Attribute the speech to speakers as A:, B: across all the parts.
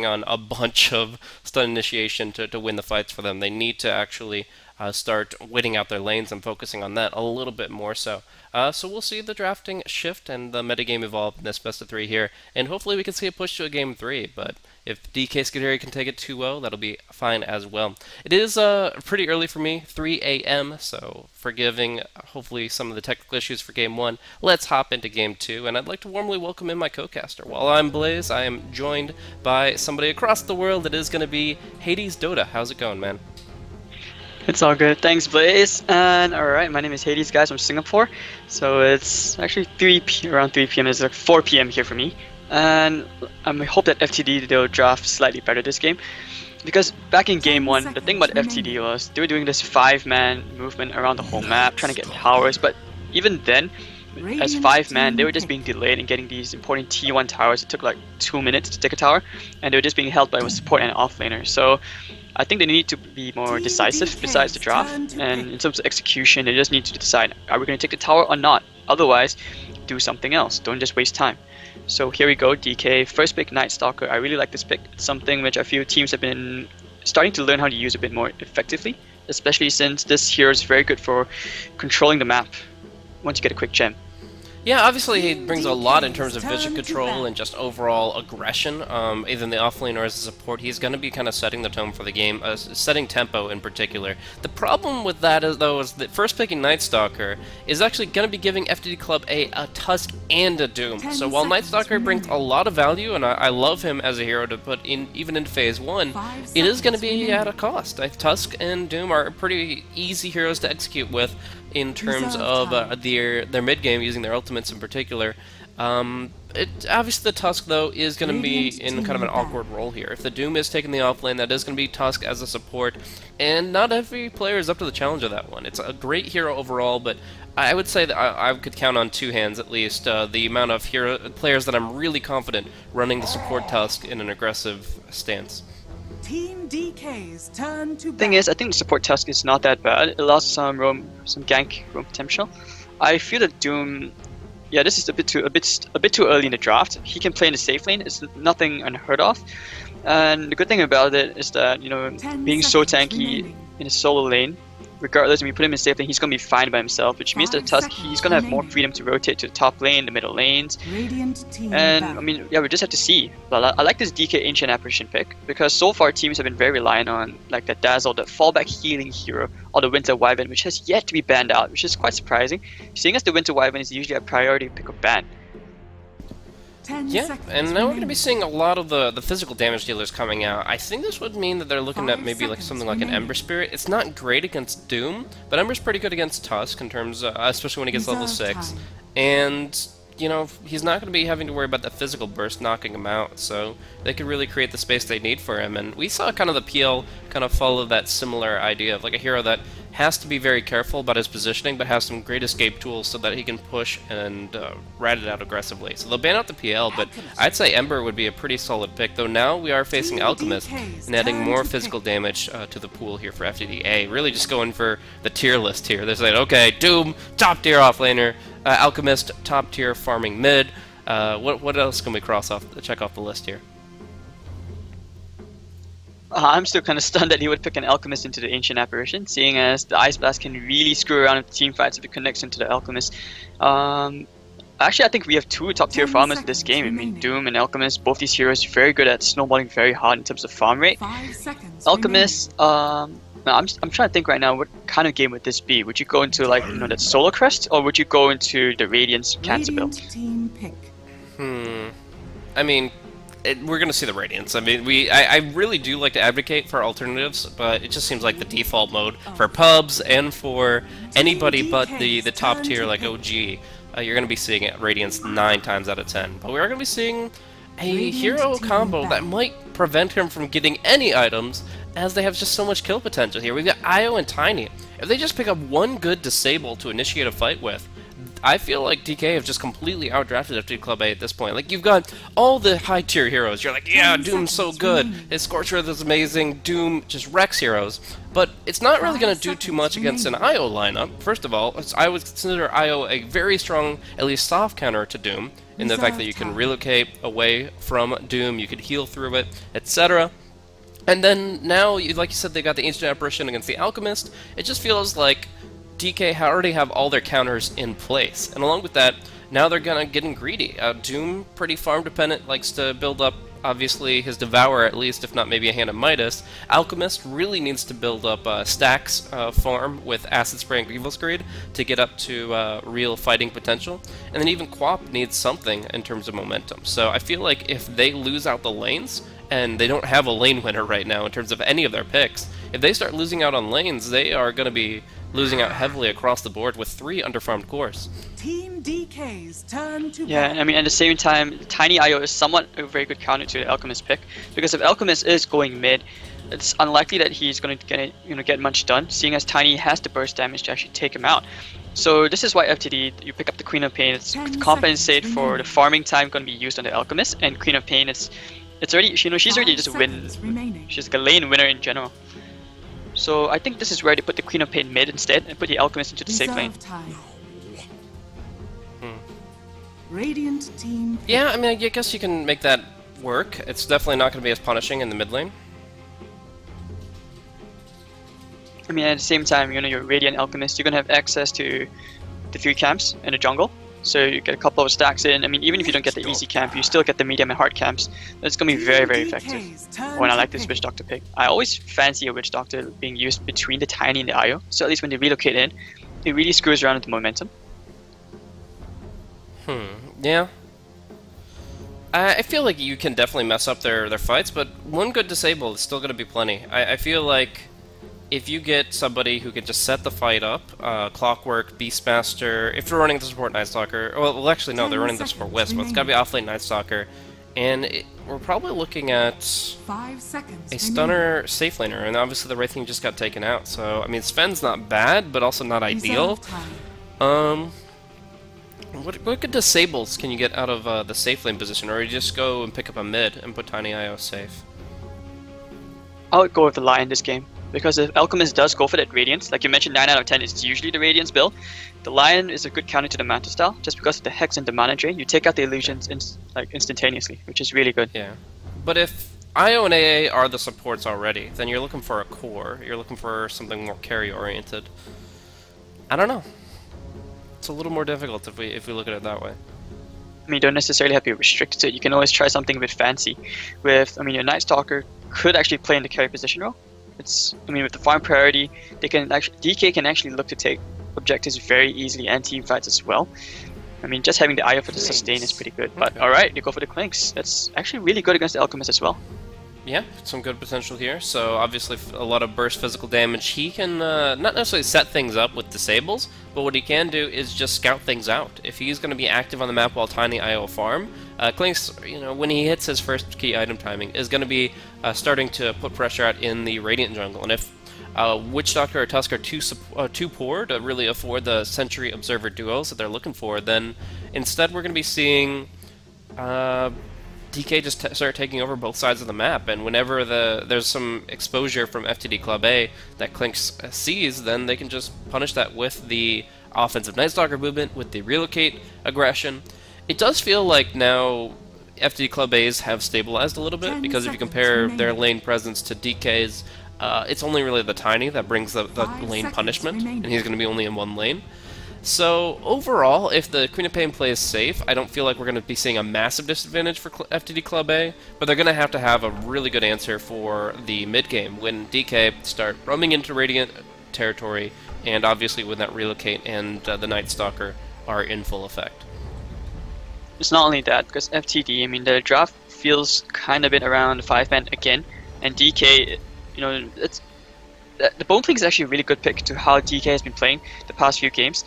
A: on a bunch of stun initiation to win the fights for them. They need to actually start waiting out their lanes and focusing on that a little bit more so. So we'll see the drafting shift and the metagame evolve in this best of 3 here, and hopefully we can see a push to a game 3, but if DK Scuderi can take it 2-0, that'll be fine as well. It is pretty early for me, 3 a.m., so forgiving hopefully some of the technical issues for game 1. Let's hop into game 2, and I'd like to warmly welcome in my co-caster. While I'm Blaze, I am joined by somebody across the world. It is going to be Hades Dota. How's it going, man?
B: It's all good. Thanks, Blaze. And alright, my name is Hades, guys, from Singapore. So it's actually around 3 p.m. It's like 4 p.m. here for me. And I hope that FTD, they'll draft slightly better this game. Because back in game 1, the thing about FTD was they were doing this 5-man movement around the whole map, trying to get towers. But even then, as 5-man, they were just being delayed in getting these important T1 towers. It took like 2 minutes to take a tower, and they were just being held by a support and an offlaner. So I think they need to be more decisive besides the draft, and in terms of execution, they just need to decide, are we going to take the tower or not? Otherwise, do something else. Don't just waste time. So here we go, DK, first pick, Night Stalker. I really like this pick. It's something which I feel teams have been starting to learn how to use a bit more effectively, especially since this hero is very good for controlling the map once you get a quick gem.
A: Yeah, obviously he brings a lot in terms of vision control and just overall aggression. Either in the offlane or as a support, he's going to be kind of setting the tone for the game, setting tempo in particular. The problem with that is, though, is that first picking Night Stalker is actually going to be giving FTD Club a Tusk and a Doom. So while Night Stalker brings a lot of value, and I love him as a hero to put in even in Phase 1, it is going to be at a cost. Tusk and Doom are pretty easy heroes to execute with in terms of their mid-game, using their ultimates in particular. Obviously the Tusk, though, is going to be in kind of an awkward role here. If the Doom is taking the offlane, that is going to be Tusk as a support, and not every player is up to the challenge of that one. It's a great hero overall, but I would say that I could count on 2 hands at least the amount of players that I'm really confident running the support Tusk in an aggressive stance.
C: Team DK's turn to
B: Thing is, I think the support Tusk is not that bad. It allows some gank roam potential. I feel that Doom, yeah, this is a bit too early in the draft. He can play in the safe lane. It's nothing unheard of. And the good thing about it is that, you know, being so tanky in a solo lane, regardless, when you put him in safe lane, he's going to be fine by himself, which means that Tusk, he's going to have more freedom to rotate to the top lane, the middle lanes. And, I mean, yeah, we just have to see. But I like this DK Ancient Apparition pick, because so far teams have been very reliant on, like, the Dazzle, the fallback healing hero, or the Winter Wyvern, which has yet to be banned out, which is quite surprising, seeing as the Winter Wyvern is usually a priority pick of ban.
A: Yeah, and now we're going to be seeing a lot of the physical damage dealers coming out. I think this would mean that they're looking at maybe like something like an Ember Spirit. It's not great against Doom, but Ember's pretty good against Tusk in terms of, especially when he gets level 6. And, you know, he's not going to be having to worry about that physical burst knocking him out, so they could really create the space they need for him. And we saw kind of the PL kind of follow that similar idea of like a hero that has to be very careful about his positioning, but has some great escape tools so that he can push and rat it out aggressively. So they'll ban out the PL, but I'd say Ember would be a pretty solid pick, though now we are facing Alchemist and adding more physical damage to the pool here for FTDA. Really just going for the tier list here. They're saying, okay, Doom, top tier offlaner, Alchemist, top tier farming mid. What else can we check off the list here?
B: I'm still kind of stunned that he would pick an Alchemist into the Ancient Apparition, seeing as the Ice Blast can really screw around in team fights if it connects into the Alchemist. Actually, I think we have 2 top tier farmers in this game. I mean, Doom and Alchemist, both these heroes are very good at snowballing very hard in terms of farm rate. Alchemist, I'm trying to think right now, what kind of game would this be? Would you go into, like, you know, that Solar Crest, or would you go into the Radiance Cancer build?
A: I mean, we're going to see the Radiance. I mean, I really do like to advocate for alternatives, but it just seems like the default mode for pubs and for anybody but the top tier, like OG, you're going to be seeing it Radiance 9 times out of 10. But we are going to be seeing a hero combo that might prevent him from getting any items, as they have just so much kill potential here. We've got Io and Tiny. If they just pick up one good disable to initiate a fight with, I feel like DK have just completely outdrafted FTD Club A at this point. Like, you've got all the high-tier heroes. You're like, yeah, Doom's so good. His Scorch Earth is amazing. Doom just wrecks heroes. But it's not really going to do too much against an IO lineup. First of all, I would consider IO a very strong, at least soft counter to Doom, in the fact that you can relocate away from Doom, you could heal through it, etc. And then now, like you said, they got the Ancient Apparition against the Alchemist. It just feels like DK already have all their counters in place. And along with that, now they're gonna getting greedy. Doom, pretty farm dependent, likes to build up, obviously, his Devourer at least, if not maybe a Hand of Midas. Alchemist really needs to build up stacks farm with Acid Spray and Grievous Greed to get up to real fighting potential. And then even Quap needs something in terms of momentum. So I feel like if they lose out the lanes, and they don't have a lane winner right now in terms of any of their picks, if they start losing out on lanes, they are going to be losing out heavily across the board with 3 underfarmed cores.
C: Team DK's turn to
B: Yeah, I mean, at the same time, Tiny IO is somewhat a very good counter to the Alchemist pick, because if Alchemist is going mid, it's unlikely that he's going to get much done, seeing as Tiny has the burst damage to actually take him out. So this is why FTD, you pick up the Queen of Pain, it's to compensate for the farming time going to be used on the Alchemist, and Queen of Pain, it's already, she's already just a win. She's like a lane winner in general. So I think this is where they put the Queen of Pain mid instead and put the Alchemist into the safe lane.
C: Radiant team.
A: Yeah, I mean, I guess you can make that work. It's definitely not going to be as punishing in the mid lane.
B: I mean, at the same time, you're Radiant Alchemist, you're gonna have access to the 3 camps in the jungle. So you get a couple of stacks in. I mean, even if you don't get the easy camp, you still get the medium and hard camps. That's going to be very, very effective. When I like this Witch Doctor pick. I always fancy a Witch Doctor being used between the Tiny and the IO. So at least when they relocate in, it really screws around with the momentum.
A: Yeah. I feel like you can definitely mess up their fights, but one good disable is still going to be plenty. I feel like if you get somebody who can just set the fight up, Clockwork, Beastmaster, if they're running the support Night Stalker, well actually no, they're running the support Wisp, but it's gotta be offlane Night Stalker, and we're probably looking at
C: 5 seconds
A: a Stunner safe laner, and obviously the Wraith King just got taken out, so I mean Sven's not bad, but also not ideal. What good disables can you get out of the safe lane position, or you just go and pick up a mid and put Tiny IO safe?
B: I would go with the Lion this game. Because if Alchemist does go for that Radiance, like you mentioned, 9 out of 10 is usually the Radiance build, the Lion is a good counter to the Manta style, just because of the Hex and the Mana Drain. You take out the illusions instantaneously, which is really good.
A: Yeah. But if IO and AA are the supports already, then you're looking for a core. You're looking for something more carry-oriented. I don't know. It's a little more difficult if we look at it that way.
B: I mean, you don't necessarily have to be restricted to it. You can always try something a bit fancy. I mean, your Night Stalker could actually play in the carry position role. I mean, with the farm priority, DK can actually look to take objectives very easily and team fights as well. I mean, just having the IO for the sustain is pretty good. But alright, you go for the Clinks. That's actually really good against the Alchemist as well.
A: Yeah, some good potential here. So obviously a lot of burst physical damage. He can not necessarily set things up with disables, but what he can do is just scout things out. If he's going to be active on the map while Tiny IO farm, Clinks, when he hits his first key item timing, is going to be starting to put pressure out in the Radiant jungle. And if Witch Doctor or Tusk are too poor to really afford the Sentry Observer duos that they're looking for, then instead we're going to be seeing DK just start taking over both sides of the map, and whenever there's some exposure from FTD Club A that Clinks sees, then they can just punish that with the offensive Night Stalker movement, with the relocate aggression. It does feel like now FTD Club A's have stabilized a little bit, because if you compare their lane presence to DK's, it's only really the Tiny that brings the lane punishment, and he's going to be only in one lane. So overall, if the Queen of Pain plays safe, I don't feel like we're going to be seeing a massive disadvantage for FTD Club A, but they're going to have a really good answer for the mid game when DK start roaming into Radiant territory, and obviously when that relocate and the Night Stalker are in full effect.
B: It's not only that, because FTD, I mean, the draft feels kind of bit around 5-man again, and DK, the Bone Clink is actually a really good pick to how DK has been playing the past few games.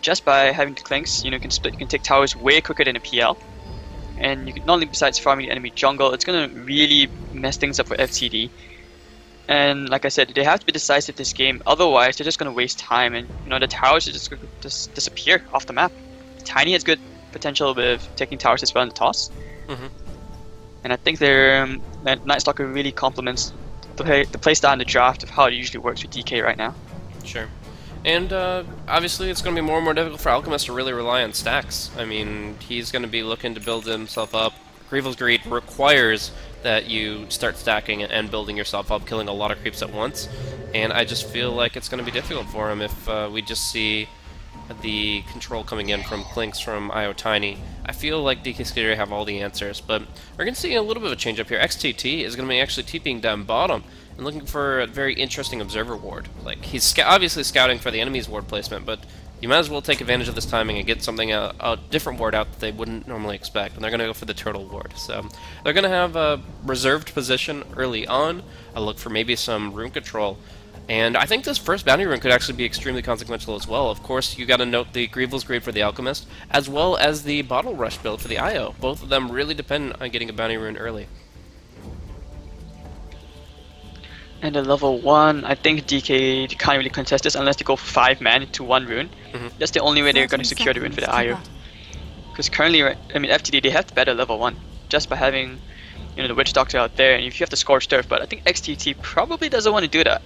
B: Just by having the Clinks, you can take towers way quicker than a PL, and you can, not only besides farming the enemy jungle, it's gonna really mess things up for FTD. And like I said, they have to be decisive this game, otherwise they're just gonna waste time, and the towers are just gonna disappear off the map. Tiny has good potential with taking towers as well in the toss.
A: Mm-hmm.
B: And I think their Night Stalker really complements the playstyle and the draft of how it usually works with DK right now.
A: Sure. And obviously it's going to be more and more difficult for Alchemist to really rely on stacks. I mean, he's going to be looking to build himself up. Grievel's Greed requires that you start stacking and building yourself up, killing a lot of creeps at once. And I just feel like it's going to be difficult for him if we just see the control coming in from Clinks from IO Tiny. I feel like DK Skater have all the answers, but we're going to see a little bit of a change up here. XTT is going to be actually TPing down bottom and looking for a very interesting observer ward. Like, he's obviously scouting for the enemy's ward placement, but you might as well take advantage of this timing and get something, a different ward out that they wouldn't normally expect, and they're going to go for the turtle ward. So they're going to have a reserved position early on. I'll look for maybe some rune control. And I think this first bounty rune could actually be extremely consequential as well. Of course, you got to note the Grievel's Greed for the Alchemist, as well as the Bottle Rush build for the IO. Both of them really depend on getting a bounty rune early.
B: And at level 1, I think DK can't really contest this unless they go for 5 man to 1 rune. That's the only way they're going to secure the rune for the IO. Because currently, I mean, FTD, they have the better level 1, just by having, you know, the Witch Doctor out there, and if you have the Scorched Earth, but I think XTT probably doesn't want to do that.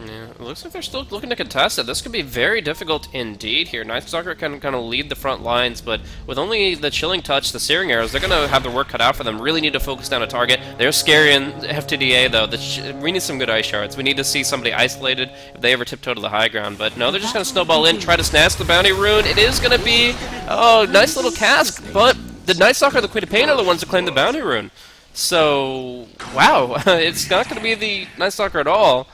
A: Yeah, it looks like they're still looking to contest it. This could be very difficult indeed here. Night Stalker can kind of lead the front lines, but with only the Chilling Touch, the Searing Arrows, they're going to have their work cut out for them. Really need to focus down a target. They're scary in FTDA, though. We need some good ice shards. We need to see somebody isolated if they ever tiptoe to the high ground. But no, they're just going to snowball in, try to snatch the bounty rune. It is going to be, oh, nice little cask, but the Night Stalker and the Queen of Pain are the ones that claim the bounty rune. So, wow, it's not going to be the Night Stalker at all.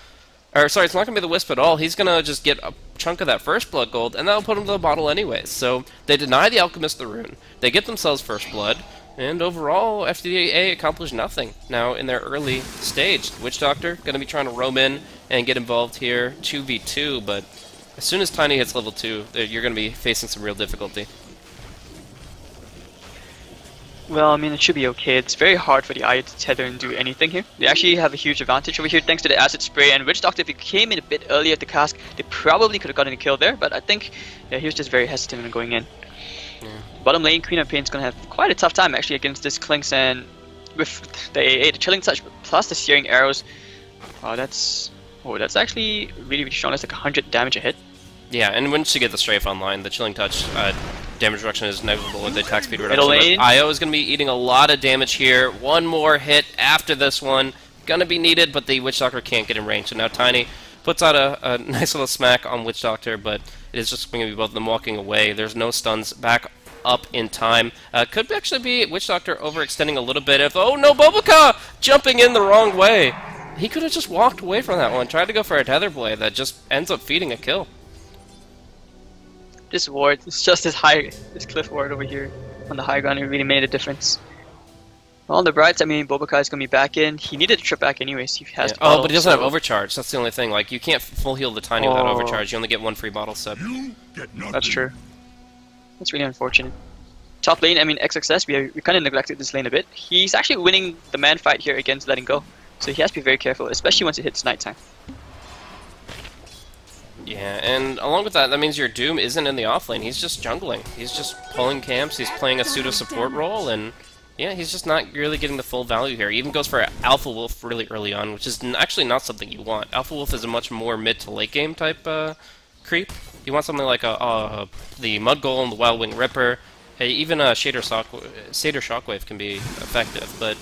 A: Or, sorry, it's not going to be the Wisp at all. He's going to just get a chunk of that first blood gold, and that'll put him to the bottle anyways. So, they deny the Alchemist the rune. They get themselves first blood, and overall, FTDA accomplished nothing. Now, in their early stage, Witch Doctor going to be trying to roam in and get involved here, 2v2, but as soon as Tiny hits level 2, you're going to be facing some real difficulty.
B: Well, I mean, it should be okay. It's very hard for the IO to tether and do anything here. They actually have a huge advantage over here thanks to the acid spray, and Witch Doctor, if he came in a bit earlier at the cask, they probably could have gotten a kill there, but I think he was just very hesitant in going in. Yeah. Bottom lane, Queen of Pain is going to have quite a tough time actually against this Clinks, and with the AA, the Chilling Touch, plus the Searing Arrows, that's actually really, really strong. That's like 100 damage a hit.
A: Yeah, and once you get the Strafe online, the Chilling Touch damage reduction is negligible with the attack speed reduction. IO is going to be eating a lot of damage here. One more hit after this one. Going to be needed, but the Witch Doctor can't get in range. So now Tiny puts out a nice little smack on Witch Doctor, but it is just going to be both of them walking away. There's no stuns back up in time. Could actually be Witch Doctor overextending a little bit. Oh no, Boboka jumping in the wrong way. He could have just walked away from that one. Tried to go for a Tether Blade that just ends up feeding a kill.
B: This ward, it's just this cliff ward over here on the high ground, it really made a difference. On the bright side, I mean, Boboka is going to be back in. He needed a trip back anyways. He has to
A: but he doesn't have overcharge. That's the only thing. Like, you can't full heal the Tiny without overcharge. You only get one free bottle sub.
B: That's true. That's really unfortunate. Top lane, I mean, XXS, we kind of neglected this lane a bit. He's actually winning the man fight here against letting go. So he has to be very careful, especially once it hits nighttime.
A: Yeah, and along with that means your Doom isn't in the offlane. He's just jungling. He's just pulling camps. He's playing a pseudo-support role, and yeah, he's just not really getting the full value here. He even goes for Alpha Wolf really early on, which is actually not something you want. Alpha Wolf is a much more mid to late game type creep. You want something like the Mud Golem, the Wild Wing Ripper. Hey, even a Satyr Shockwave can be effective, but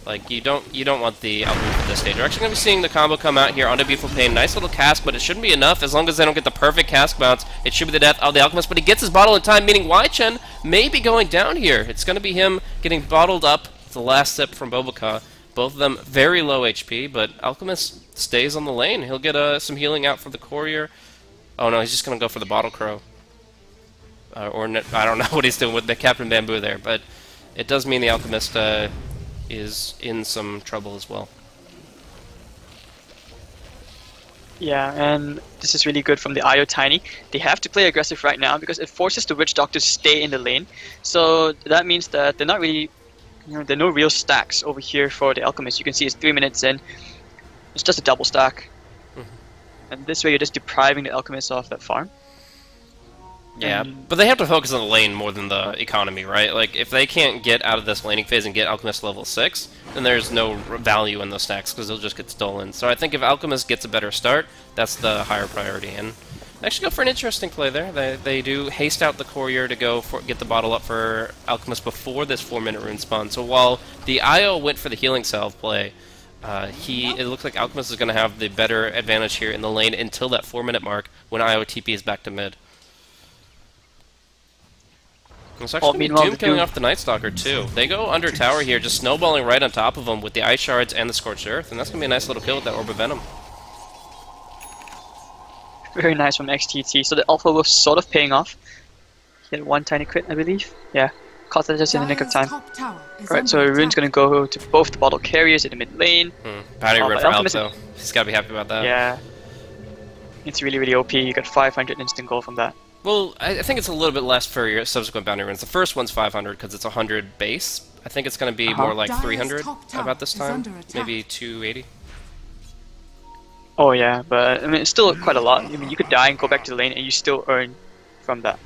A: like you don't want the Alpha Wolf at this stage. We're actually going to be seeing the combo come out here onto Beautiful Pain. Nice little cask, but it shouldn't be enough as long as they don't get the perfect cask bounce. It should be the death of the Alchemist, but he gets his bottle in time, meaning Wai-Chen may be going down here. It's going to be him getting bottled up the last sip from Boboka. Both of them very low HP, but Alchemist stays on the lane. He'll get some healing out for the Courier. Oh no, he's just going to go for the Bottle Crow. I don't know what he's doing with the Captain Bamboo there, but it does mean the Alchemist is in some trouble as well.
B: Yeah, and this is really good from the IO Tiny. They have to play aggressive right now because it forces the Witch Doctor to stay in the lane. So that means that they're not really, there are no real stacks over here for the Alchemist. You can see it's 3 minutes in. It's just a double stack. And this way you're just depriving the Alchemist of that farm.
A: Yeah, but they have to focus on the lane more than the economy, right? Like, if they can't get out of this laning phase and get Alchemist level 6, then there's no value in those stacks, because they'll just get stolen. So I think if Alchemist gets a better start, that's the higher priority. And actually go for an interesting play there. They do haste out the courier to get the bottle up for Alchemist before this 4-minute rune spawn. So while the IO went for the healing salve play, it looks like Alchemist is going to have the better advantage here in the lane until that 4-minute mark when IO TP is back to mid. It's actually Doom killing off the Night Stalker too. They go under tower here, just snowballing right on top of him with the Ice Shards and the Scorched Earth, and that's going to be a nice little kill with that Orb of Venom.
B: Very nice from XTT. So the Alpha was sort of paying off. He had one tiny crit, I believe. Yeah, caught that just in the nick of time. Alright, so Rune's going to go to both the bottle carriers in the mid lane.
A: Bounty Rune for Alp though. He's got to be happy about that.
B: Yeah. It's really, really OP. You got 500 instant gold from that.
A: Well, I think it's a little bit less for your subsequent bounty runes. The first one's 500 because it's 100 base. I think it's going to be more like 300 about this time, maybe 280.
B: Oh yeah, but I mean it's still quite a lot. I mean you could die and go back to the lane and you still earn from that.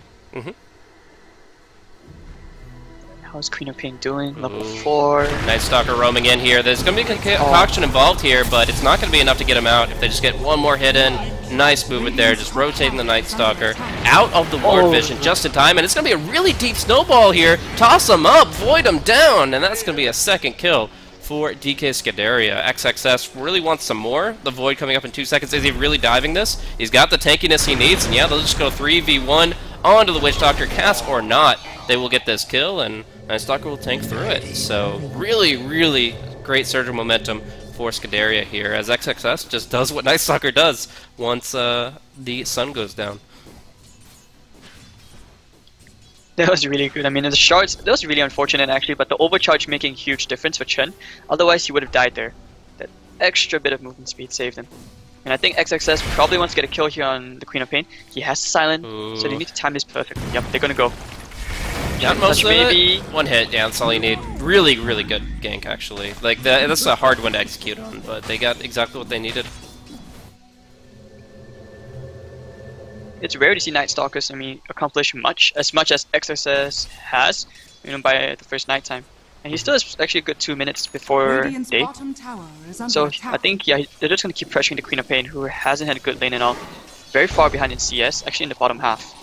B: How's Queen of Pain doing? Level 4.
A: Night Stalker roaming in here. There's going to be a concoction involved here, but it's not going to be enough to get him out. If they just get one more hit in, nice movement there, just rotating the Night Stalker out of the ward vision just in time, and it's going to be a really deep snowball here. Toss him up, void him down, and that's going to be a second kill for DK Scuderia. XXS really wants some more. The void coming up in 2 seconds. Is he really diving this? He's got the tankiness he needs, and yeah, they'll just go 3v1 onto the Witch Doctor. Cast or not, they will get this kill, and Night Stalker will tank through it. So really, really great surge of momentum for Scuderia here, as XXS just does what Night Stalker does once the sun goes down.
B: That was really good. I mean, the shards, that was really unfortunate actually, but the overcharge making a huge difference for Chen. Otherwise, he would have died there. That extra bit of movement speed saved him. And I think XXS probably wants to get a kill here on the Queen of Pain. He has silent, so they need to time this perfectly. Yep, they're gonna go.
A: Yeah, most of it. One hit, yeah, that's all you need. Really, really good gank, actually. Like, that's a hard one to execute on, but they got exactly what they needed.
B: It's rare to see Night Stalkers, I mean, accomplish much as XXS has, you know, by the first night time. And he still has actually a good 2 minutes before day. So I think, yeah, they're just going to keep pressuring the Queen of Pain, who hasn't had a good lane at all. Very far behind in CS, actually in the bottom half.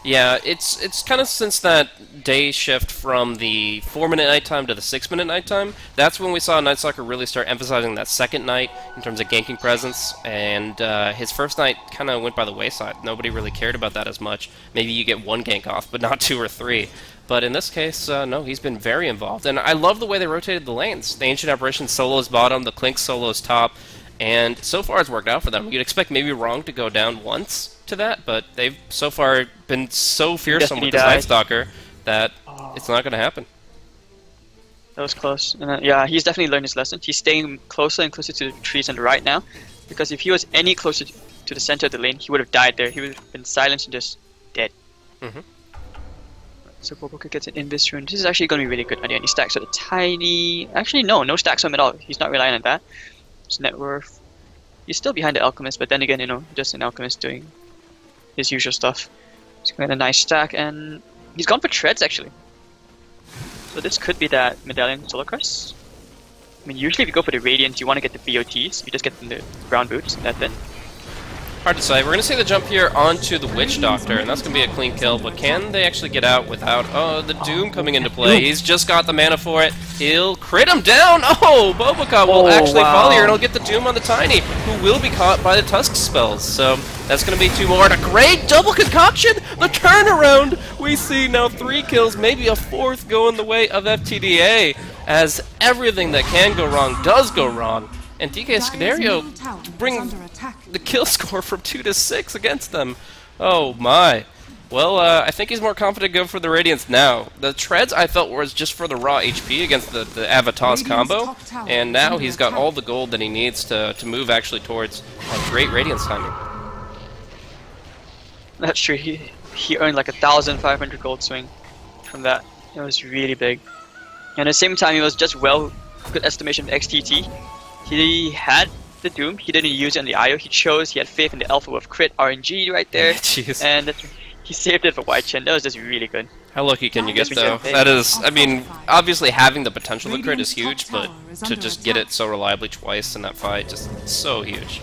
A: Yeah, it's kind of since that day shift from the 4-minute nighttime to the 6-minute nighttime, that's when we saw Night Stalker really start emphasizing that second night in terms of ganking presence, and his first night kind of went by the wayside. Nobody really cared about that as much. Maybe you get one gank off, but not 2 or 3. But in this case, no, he's been very involved, and I love the way they rotated the lanes. The Ancient Apparition solos bottom, the Clink solos top, and so far it's worked out for them. You'd expect maybe Wrong to go down once to that, but they've so far been so fearsome with this Night Stalker that it's not going to happen.
B: That was close. And, yeah, he's definitely learned his lesson. He's staying closer and closer to the trees on the right now, because if he was any closer to the center of the lane, he would have died there. He would have been silenced and just dead. So Boboka gets an Invis rune. This is actually going to be really good. And he stacks with a tiny... Actually, no stacks on him at all. He's not relying on that. His net worth... He's still behind the Alchemist, but then again, you know, just an Alchemist doing his usual stuff. He's got a nice stack, and he's gone for treads actually. So this could be that Medallion Solar Crest. I mean, usually if you go for the Radiant, you want to get the BOTs. You just get the brown boots, that's it.
A: Hard to say. We're going to see the jump here onto the Witch Doctor, and that's going to be a clean kill, but can they actually get out without, the Doom coming into play? He's just got the mana for it. He'll crit him down! Oh, Boboka will actually fall here, and he'll get the Doom on the Tiny, who will be caught by the Tusk spells. So that's going to be 2 more, and a great double concoction! The turnaround! We see now 3 kills, maybe a 4th going the way of FTDA, as everything that can go wrong does go wrong. And DK Scuderia bring the kill score from 2 to 6 against them. Oh my. Well, I think he's more confident to go for the Radiance now. The Treads I felt was just for the raw HP against the Avatar's combo, and now he's got all the gold that he needs to move actually towards a great Radiance timing.
B: That's true. He earned like 1,500 gold swing from that. It was really big. And at the same time, it was just good estimation of XTT. He had the Doom, he didn't use it on the IO, he had faith in the Alpha with crit RNG right there.
A: Jeez.
B: And He saved it for White Chen. That was just really good.
A: How lucky can you get,
B: Yes, we
A: though?
B: did.
A: That is, I mean, obviously having the potential to crit is huge, but to just get it so reliably twice in that fight, just so huge.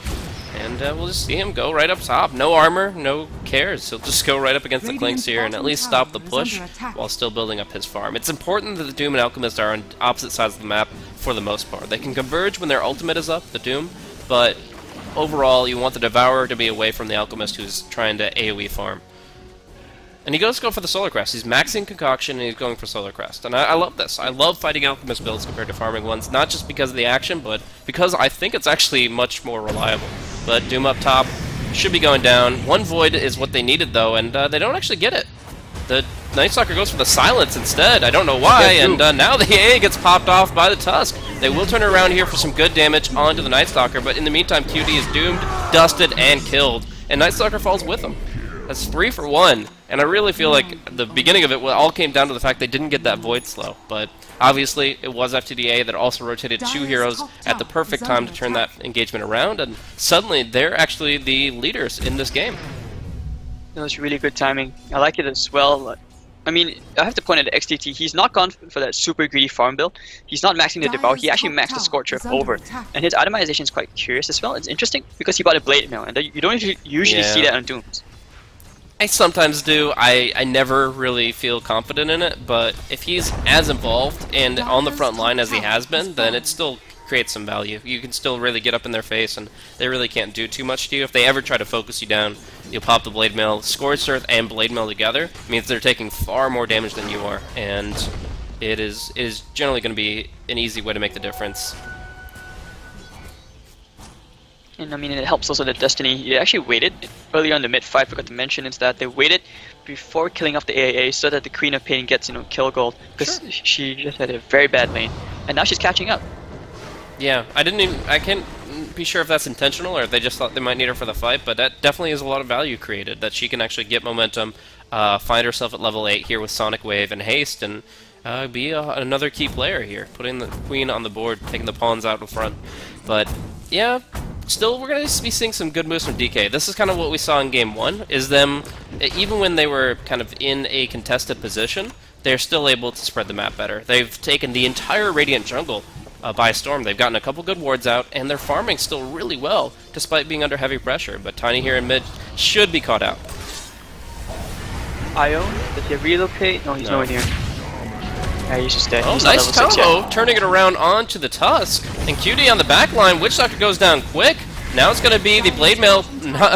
A: And we'll just see him go right up top. No armor, no cares. He'll just go right up against the Clinks here and at least stop the push while still building up his farm. It's important that the Doom and Alchemist are on opposite sides of the map for the most part. They can converge when their ultimate is up, the Doom, but overall you want the Devourer to be away from the Alchemist who's trying to AoE farm. And he goes to go for the Solar Crest. He's maxing Concoction and he's going for Solar Crest. And I love this. I love fighting Alchemist builds compared to farming ones, not just because of the action, but because I think it's actually much more reliable. But Doom up top should be going down. One Void is what they needed, though, and they don't actually get it. The Night Stalker goes for the Silence instead. I don't know why, and now the AA gets popped off by the Tusk. They will turn around here for some good damage onto the Night Stalker, but in the meantime, QD is doomed, dusted, and killed. And Night Stalker falls with him. That's 3 for 1, and I really feel like the beginning of it all came down to the fact they didn't get that Void Slow, but obviously it was FTDA that also rotated 2 heroes at the perfect time to turn that engagement around, and suddenly they're actually the leaders in this game.
B: That was really good timing. I like it as well. I mean, I have to point at XTT. He's not gone for that super greedy farm build. He's not maxing the Devour. He actually maxed the Scorcher over. And his itemization is quite curious as well. It's interesting because he bought a Blade Mill, and you don't usually see that on Dooms.
A: I sometimes do. I never really feel confident in it, but if he's as involved and on the front line as he has been, then it still creates some value. You can still really get up in their face, and they really can't do too much to you. If they ever try to focus you down, you'll pop the Blade Mail. Scorched Earth and Blade Mail together means they're taking far more damage than you are, and it is generally going to be an easy way to make the difference.
B: And I mean, it helps also that Destiny, they actually waited early on the mid-fight, forgot to mention, is that they waited before killing off the AAA so that the Queen of Pain gets, kill gold, because she just had a very bad lane, and now she's catching up.
A: Yeah, I can't be sure if that's intentional or if they just thought they might need her for the fight, but that definitely is a lot of value created, that she can actually get momentum, find herself at level 8 here with Sonic Wave and Haste, and be another key player here, putting the Queen on the board, taking the pawns out in front. But, yeah, still, we're going to be seeing some good moves from DK. This is kind of what we saw in Game 1, is them, even when they were kind of in a contested position, they're still able to spread the map better. They've taken the entire Radiant jungle by storm. They've gotten a couple good wards out, and they're farming still really well, despite being under heavy pressure. But Tiny here in mid should be caught out.
B: Io, does he relocate? No, he's nowhere near. Yeah, he's just dead.
A: Oh, nice combo, turning it around onto the Tusk. And QD on the back line. Witch Doctor goes down quick. Now it's going to be the Blade Mail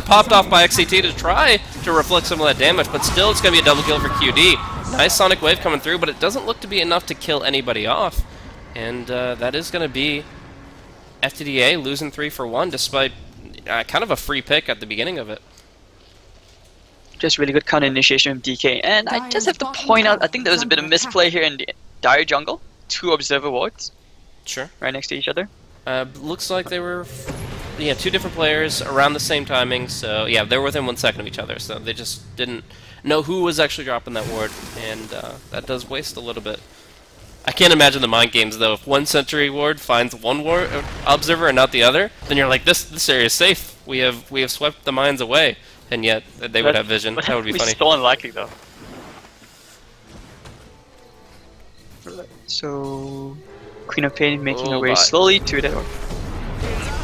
A: popped off by XCT to try to reflect some of that damage, but still it's going to be a double kill for QD. Nice Sonic Wave coming through, but it doesn't look to be enough to kill anybody off. And that is going to be FTDA losing 3 for 1, despite kind of a free pick at the beginning of it.
B: Just really good counter initiation from DK. And I just have to point out, I think there was a bit of misplay here in the Dire jungle. 2 Observer wards.
A: Sure.
B: Right next to each other.
A: Looks like they were, 2 different players around the same timing. So, yeah, they were within 1 second of each other. So they just didn't know who was actually dropping that ward. And that does waste a little bit. I can't imagine the mind games, though. If 1 Sentry ward finds 1 ward Observer and not the other, then you're like, this area is safe. We have swept the mines away. And yet, they would have vision. That would be funny.
B: Still unlikely, though. So, Queen of Pain making her way slowly to that.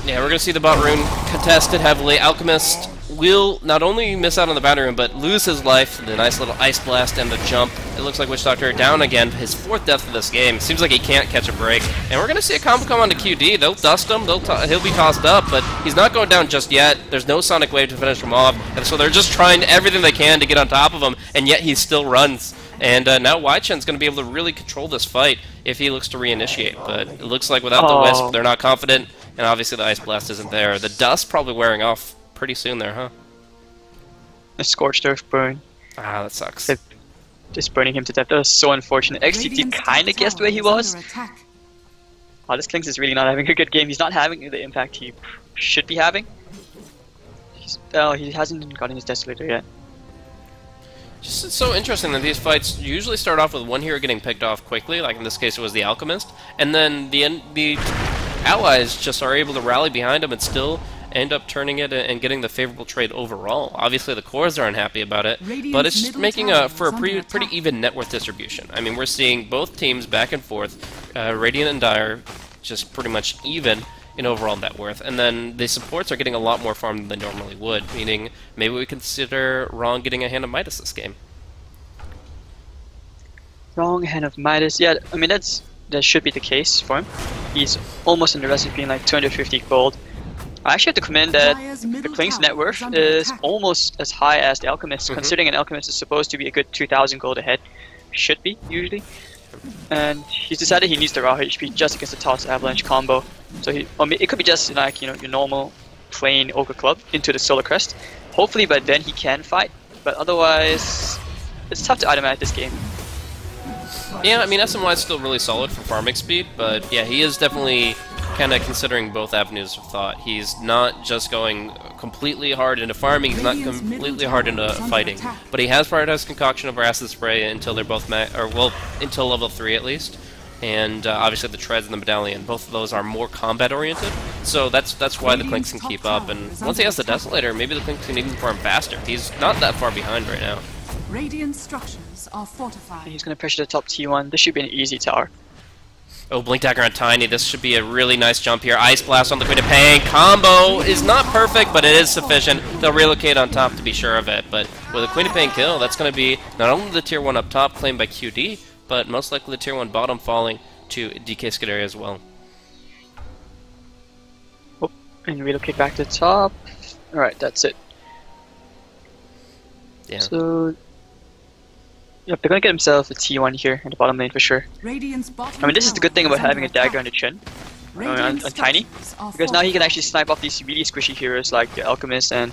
A: Yeah, we're going to see the bot rune contested heavily. Alchemist will not only miss out on the battle rune, but lose his life. The nice little Ice Blast and the jump. It looks like Witch Doctor down again. His 4th death of this game. Seems like he can't catch a break. And we're going to see a combo come onto QD. They'll dust him. He'll be tossed up, but he's not going down just yet. There's no Sonic Wave to finish him off. And so they're just trying everything they can to get on top of him, and yet he still runs. And now Wai-Chen's going to be able to really control this fight if he looks to reinitiate. But it looks like without the Wisp, they're not confident. And obviously the Ice Blast isn't there. The dust probably wearing off pretty soon there, huh?
B: A Scorched Earth burn.
A: Ah, that sucks.
B: Just burning him to death. That was so unfortunate. XTT kind of guessed where he was. Oh, this Clinks is really not having a good game. He's not having the impact he should be having. He hasn't gotten his Desolator yet.
A: Just it's so interesting that these fights usually start off with one hero getting picked off quickly, like in this case it was the Alchemist, and then the allies just are able to rally behind him and still end up turning it and getting the favorable trade overall. Obviously, the cores are unhappy about it, but it's just making for a pretty even net worth distribution. I mean, we're seeing both teams back and forth, Radiant and Dire, just pretty much even in overall net worth, and then the supports are getting a lot more farm than they normally would, meaning maybe we consider Wrong getting a Hand of Midas this game.
B: Wrong, Hand of Midas. Yeah, I mean that should be the case for him. He's almost in the recipe being like 250 gold. I actually have to commend that the Klink's net worth is almost as high as the Alchemist, considering an Alchemist is supposed to be a good 2,000 gold ahead. Should be, usually. And he's decided he needs the raw HP just against the Toss Avalanche combo. So it could be just like, you know, your normal plain Ogre Club into the Solar Crest. Hopefully by then he can fight, but otherwise it's tough to itemize this game.
A: Yeah, I mean, SMY is still really solid for farming speed, but yeah, he is definitely kind of considering both avenues of thought. He's not just going completely hard into farming, he's not completely hard into fighting, but he has prioritized Concoction over Acid Spray until they're both until level 3 at least, and obviously the Treads and the Medallion, both of those are more combat oriented, so that's why the Klinks can keep up, and once he has the Desolator, maybe the Klinks can even farm faster. He's not that far behind right now.
C: Radiant structures are fortified.
B: He's going to pressure the top T1. This should be an easy tower.
A: Oh, Blink Dagger on Tiny. This should be a really nice jump here. Ice Blast on the Queen of Pain. Combo is not perfect, but it is sufficient. They'll relocate on top to be sure of it. But with a Queen of Pain kill, that's going to be not only the tier 1 up top claimed by QD, but most likely the tier 1 bottom falling to DK Scuderia as well.
B: Oh, and relocate back to the top. Alright, that's it.
A: Yeah.
B: So, yep, they're going to get themselves a T1 here in the bottom lane for sure. I mean, this is the good thing about having a dagger on the chin, on Tiny, because now he can actually snipe off these really squishy heroes like the Alchemist and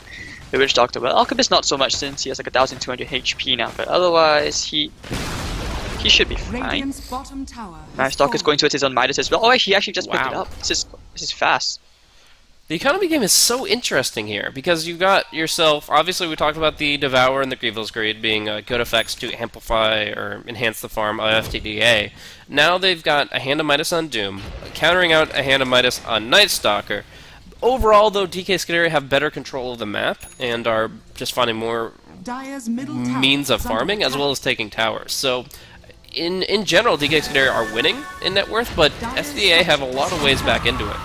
B: the Witch Doctor. Well, Alchemist not so much since he has like 1,200 HP now, but otherwise he should be fine. Nice, Doctor's going towards his own Midas as well. Oh, he actually just picked it up. This is fast.
A: The economy game is so interesting here, because you've got yourself, obviously we talked about the Devour and the Grievel's Greed being good effects to amplify or enhance the farm of FTDA. Now they've got a Hand of Midas on Doom, countering out a Hand of Midas on Night Stalker. Overall, though, DK Scuderia have better control of the map, and are just finding more means of farming, as well as taking towers. So, in general, DK Scuderia are winning in net worth, but FTDA have a lot of ways back into it.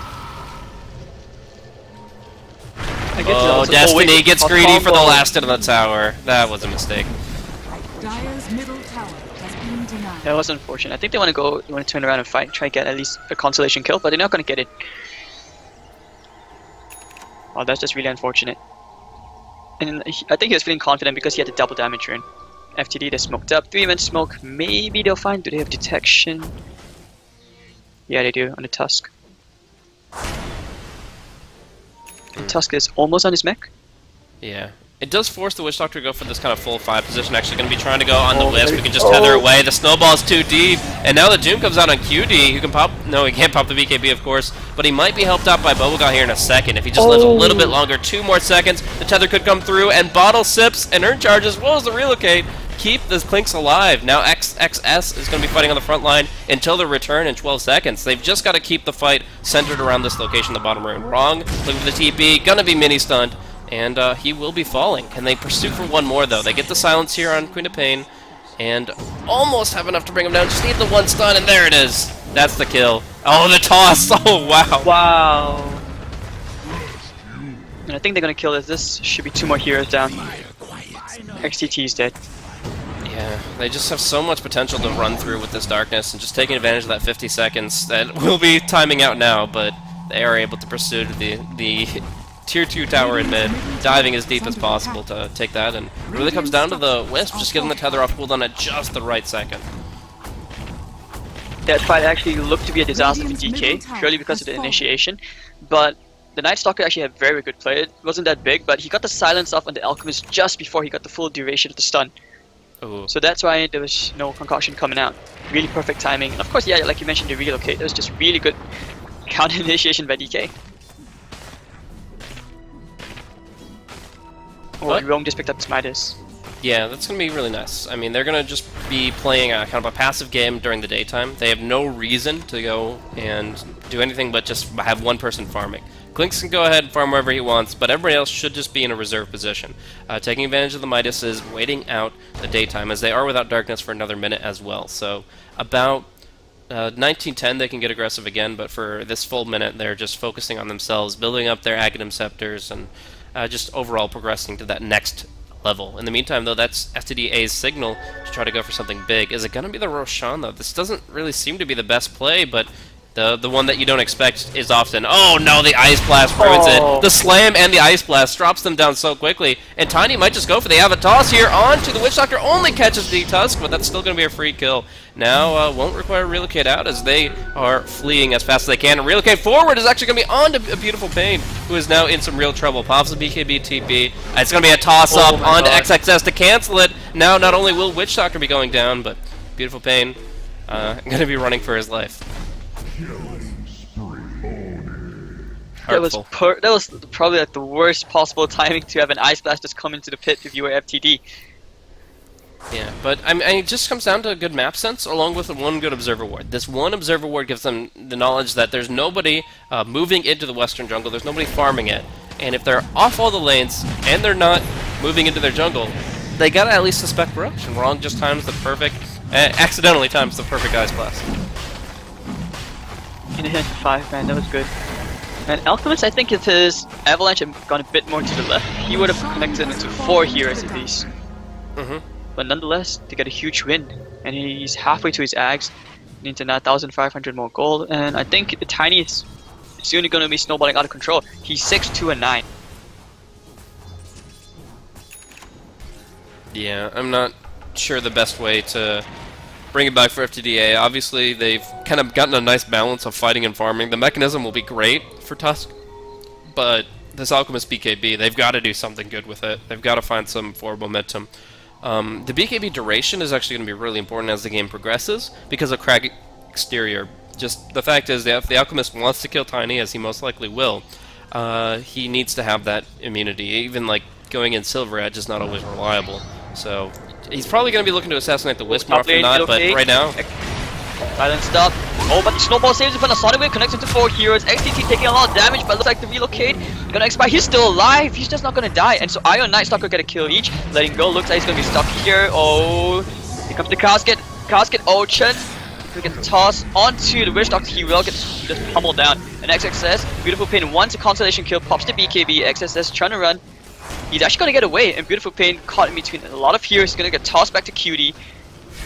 A: Oh, Destiny gets greedy for the last hit of the tower. That was a mistake.
B: That was unfortunate. I think they want to turn around and fight, try to get at least a consolation kill, but they're not going to get it. Oh, that's just really unfortunate. And I think he was feeling confident because he had the double damage rune. FTD, they smoked up. 3-man smoke, maybe they'll find. Do they have detection? Yeah, they do, on the Tusk. Tusk is almost on his mech.
A: Yeah. It does force the Witch Doctor to go for this kind of full 5 position. Actually going to be trying to go on the Wisp. We can just tether away. The snowball's too deep. And now the Doom comes out on QD. Who can pop... No, he can't pop the BKB, of course. But he might be helped out by Bubblegum here in a second. If he just lives a little bit longer. 2 more seconds. The tether could come through. And Bottle sips and Earn Charge as well as the relocate. Keep the Klinks alive. Now XXS is going to be fighting on the front line until their return in 12 seconds. They've just got to keep the fight centered around this location, the bottom rune. Wrong. Look for the TP. Gonna be mini-stunned. And he will be falling. Can they pursue for one more, though? They get the silence here on Queen of Pain. And almost have enough to bring him down. Just need the 1 stun, and there it is. That's the kill. Oh, the toss. Oh, wow.
B: Wow. And I think they're going to kill this. This should be 2 more heroes down. XTT is dead.
A: Yeah, they just have so much potential to run through with this darkness, and just taking advantage of that 50 seconds that will be timing out now, but they are able to pursue the tier 2 tower in mid, diving as deep as possible to take that, and it really comes down to the Wisp, just getting the tether off cooldown at just the right second.
B: That fight actually looked to be a disaster for DK, purely because of the initiation, but the Night Stalker actually had very good play. It wasn't that big, but he got the silence off on the Alchemist just before he got the full duration of the stun.
A: Ooh.
B: So that's why there was no concoction coming out. Really perfect timing. And of course, yeah, like you mentioned, the relocate. That was just really good counter initiation by DK. Oh, Rome just picked up his Midas.
A: Yeah, that's going to be really nice. I mean, they're going to just be playing a kind of a passive game during the daytime. They have no reason to go and do anything but just have one person farming. Clinks can go ahead and farm wherever he wants, but everybody else should just be in a reserve position. Taking advantage of the Midases, waiting out the daytime, as they are without darkness for another minute as well. So about 1910 they can get aggressive again, but for this full minute they're just focusing on themselves, building up their Aghanim Scepters, and just overall progressing to that next level. In the meantime, though, that's FTDA's signal to try to go for something big. Is it going to be the Roshan, though? This doesn't really seem to be the best play, but the one that you don't expect is often... Oh, no, the Ice Blast ruins it. The Slam and the Ice Blast drops them down so quickly, and Tiny might just go for the Avatos here onto the Witch Doctor. Only catches the Tusk, but that's still going to be a free kill. Now, won't require relocate out as they are fleeing as fast as they can. And relocate forward is actually going to be on to a Beautiful Pain, who is now in some real trouble. Pops the BKB TP. It's going to be a toss-up onto XXS to cancel it. Now, not only will Witch Doctor be going down, but Beautiful Pain going to be running for his life.
B: That was probably like the worst possible timing to have an Ice Blast just come into the pit if you were FTD.
A: Yeah, but I mean, it just comes down to good map sense along with one good Observer Ward. This one Observer Ward gives them the knowledge that there's nobody moving into the western jungle, there's nobody farming it, and if they're off all the lanes and they're not moving into their jungle, they gotta at least suspect Rosh, and Wrong just times the perfect, accidentally times the perfect Ice Blast.
B: In a hit 5, man, that was good. And Alchemist, I think if his Avalanche had gone a bit more to the left, he would have connected into 4 heroes at least. But nonetheless, they get a huge win, and he's halfway to his Ags, into 9,500 more gold, and I think the Tiny is soon going to be snowballing out of control. He's 6, 2, and 9.
A: Yeah, I'm not sure the best way to bring it back for FTDA. Obviously, they've kind of gotten a nice balance of fighting and farming. The mechanism will be great for Tusk, but this Alchemist BKB, they've got to do something good with it. They've got to find some forward momentum. The BKB duration is actually going to be really important as the game progresses because of Crag Exterior. Just the fact is that if the Alchemist wants to kill Tiny, as he most likely will, he needs to have that immunity. Even like going in Silver Edge is not always reliable. So he's probably going to be looking to assassinate the Wisp more often than not, but right now...
B: Silent stop. Oh, but the snowball saves it, but the Sonic Wave connects into 4 heroes. XTT taking a lot of damage, but looks like the relocate gonna expire. He's still alive. He's just not gonna die. And so Iron Night Stalker get a kill each. Letting go. Looks like he's gonna be stuck here. Oh, here comes the casket. Casket Ocean. We get tossed onto the Witch Doctor. He will get just pummeled down. And XXS, Beautiful Pain wants a constellation kill. Pops the BKB. XXS trying to run. He's actually gonna get away. And Beautiful Pain caught in between a lot of heroes. He's gonna get tossed back to Cutie.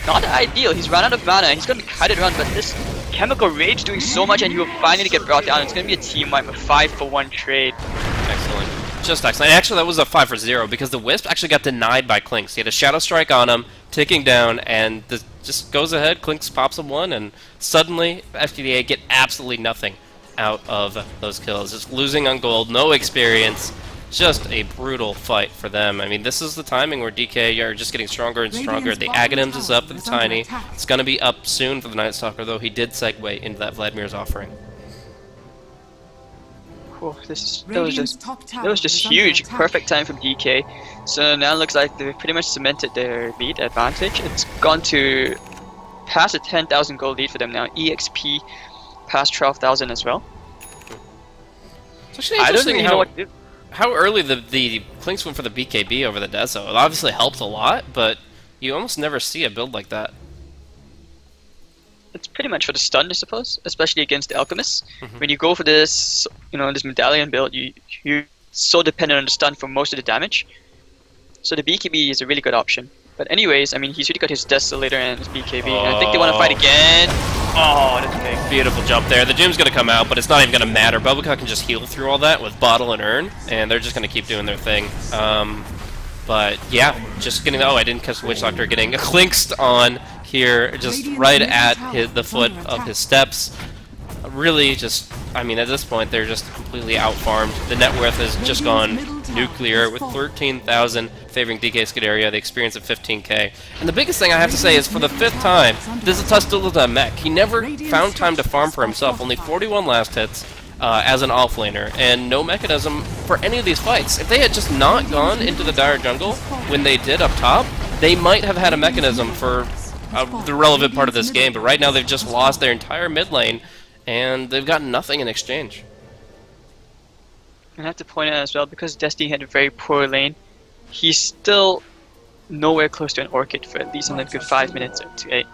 B: Not ideal. He's run out of mana. He's gonna be kited around, but this Chemical Rage doing so much, and he will finally get brought down. It's gonna be a team wipe, a 5-for-1 trade.
A: Excellent. Just excellent. Actually, that was a 5-for-0 because the Wisp actually got denied by Clinks. He had a Shadow Strike on him, ticking down, and this just goes ahead. Clinks pops him one, and suddenly FTDA get absolutely nothing out of those kills. Just losing on gold, no experience. Just a brutal fight for them. I mean, this is the timing where DK are just getting stronger and stronger. The Aghanims is up for the Tiny. It's going to be up soon for the Night Stalker, though he did segue into that Vladimir's offering.
B: Cool. That was just huge. Perfect time from DK. So now it looks like they've pretty much cemented their lead advantage. It's gone to past a 10,000 gold lead for them now. EXP past 12,000 as well.
A: It's actually interesting how early the Clinks went for the BKB over the Deso. It obviously helped a lot, but you almost never see a build like that.
B: It's pretty much for the stun, I suppose, especially against the Alchemists. When you go for this, this medallion build, you're so dependent on the stun for most of the damage. So the BKB is a really good option. But anyways, I mean, he's already got his Desolator and his BKB. And I think they want to fight again. Oh, that's big.
A: Beautiful jump there. The Doom's going to come out, but it's not even going to matter. Bubblecot can just heal through all that with Bottle and Urn, and they're just going to keep doing their thing. But yeah, just getting... Oh, I didn't catch the Witch Doctor getting clinksed on here, just right at the foot of his steps. Really just... I mean, at this point, they're just completely out-farmed. The net worth has just gone nuclear with 13,000 favoring DK Scuderia, the experience of 15k. And the biggest thing I have to say is, for the 5th time, this is Tustilda mech. He never found time to farm for himself, only 41 last hits as an offlaner, and no mechanism for any of these fights. If they had just not gone into the Dire Jungle when they did up top, they might have had a mechanism for the relevant part of this game, but right now they've just lost their entire mid lane, and they've got nothing in exchange.
B: And I have to point out as well, because Destiny had a very poor lane, he's still nowhere close to an Orchid for at least another good 5 minutes to 8.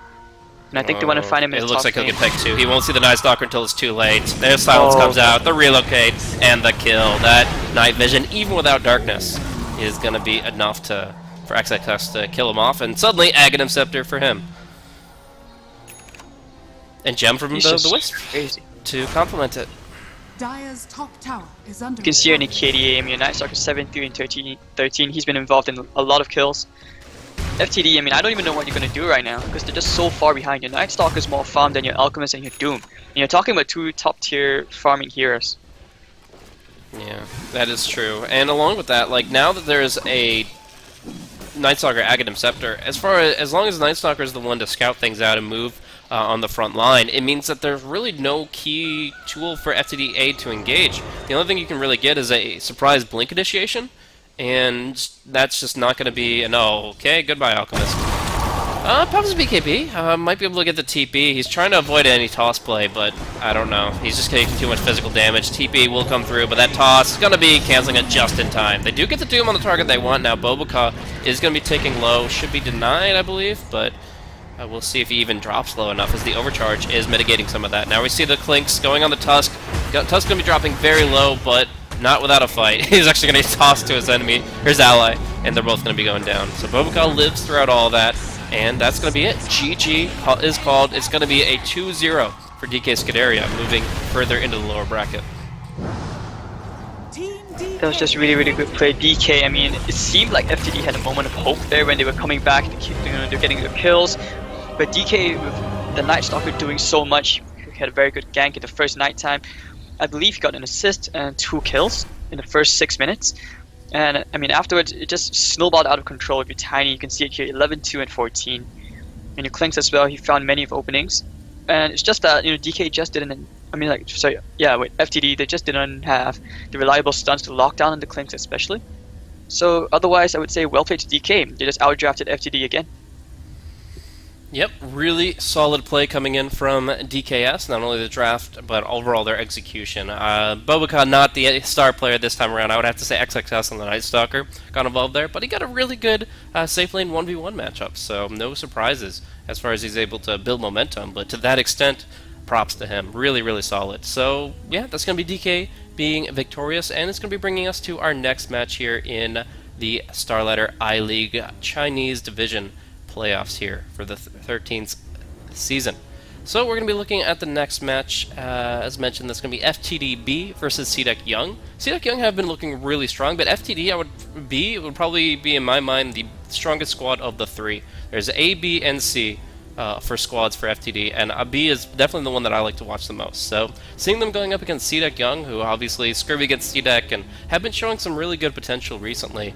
B: And I think they want to find him in
A: It
B: the
A: looks
B: top
A: like he'll
B: lane.
A: get pegged too. He won't see the Night Stalker until it's too late. Their silence comes out, the relocate, and the kill. That night vision, even without darkness, is going to be enough for XXX to kill him off, and suddenly Aghanim Scepter for him. And Gem from the Wisp
B: crazy
A: to complement it.
C: Dire's top tower is under
B: You can see here in the
C: attack.
B: KDA, I mean, Night Stalker 7, 3, and 13. He's been involved in a lot of kills. FTD, I mean, I don't even know what you're going to do right now, because they're just so far behind. Your Night Stalker is more farm than your Alchemist and your Doom. And you're talking about 2 top-tier farming heroes.
A: Yeah, that is true. And along with that, like, now that there's a Night Stalker Aghanim Scepter, as long as Night Stalker is the one to scout things out and move on the front line, it means that there's really no key tool for FTD aid to engage. The only thing you can really get is a surprise blink initiation, and that's just not going to be an okay, goodbye Alchemist. Pops BKB, might be able to get the TP. He's trying to avoid any toss play, but I don't know. He's just taking too much physical damage. TP will come through, but that toss is going to be canceling it just in time. They do get the Doom on the target they want now. Boboka is going to be taking low. Should be denied, I believe, but we'll see if he even drops low enough, as the overcharge is mitigating some of that. Now we see the Clinks going on the Tusk. Tusk's going to be dropping very low, but not without a fight. He's actually going to toss to his enemy, or his ally, and they're both going to be going down. So Boboka lives throughout all that, and that's going to be it. GG is called. It's going to be a 2-0 for DK Scuderia, moving further into the lower bracket.
B: That was just really, really good play. DK, I mean, it seemed like FTD had a moment of hope there when they were coming back. They're getting the kills. But DK, with the Night Stalker doing so much, he had a very good gank in the first night time. I believe he got an assist and 2 kills in the first 6 minutes. And I mean, afterwards, it just snowballed out of control. If you're tiny, you can see it here, 11, 2, and 14. And your Clinks as well, he found many of openings. And it's just that, DK just didn't, FTD, they just didn't have the reliable stunts to lock down on the Clinks especially. So otherwise, I would say well played to DK. They just outdrafted FTD again.
A: Yep, really solid play coming in from DKS, not only the draft, but overall their execution. Boboka, not the star player this time around. I would have to say XXS on the Night Stalker got involved there, but he got a really good safe lane 1v1 matchup, so no surprises as far as he's able to build momentum, but to that extent, props to him. Really, really solid. So, yeah, that's going to be DK being victorious, and it's going to be bringing us to our next match here in the Starlighter I-League Chinese Division playoffs here for the 13th season. So we're going to be looking at the next match. As mentioned, that's going to be FTD versus CDEC Young. CDEC Young have been looking really strong, but FTD would probably be, in my mind, the strongest squad of the 3. There's A, B, and C for squads for FTD, and B is definitely the one that I like to watch the most. So seeing them going up against CDEC Young, who obviously scurvy against CDEC and have been showing some really good potential recently,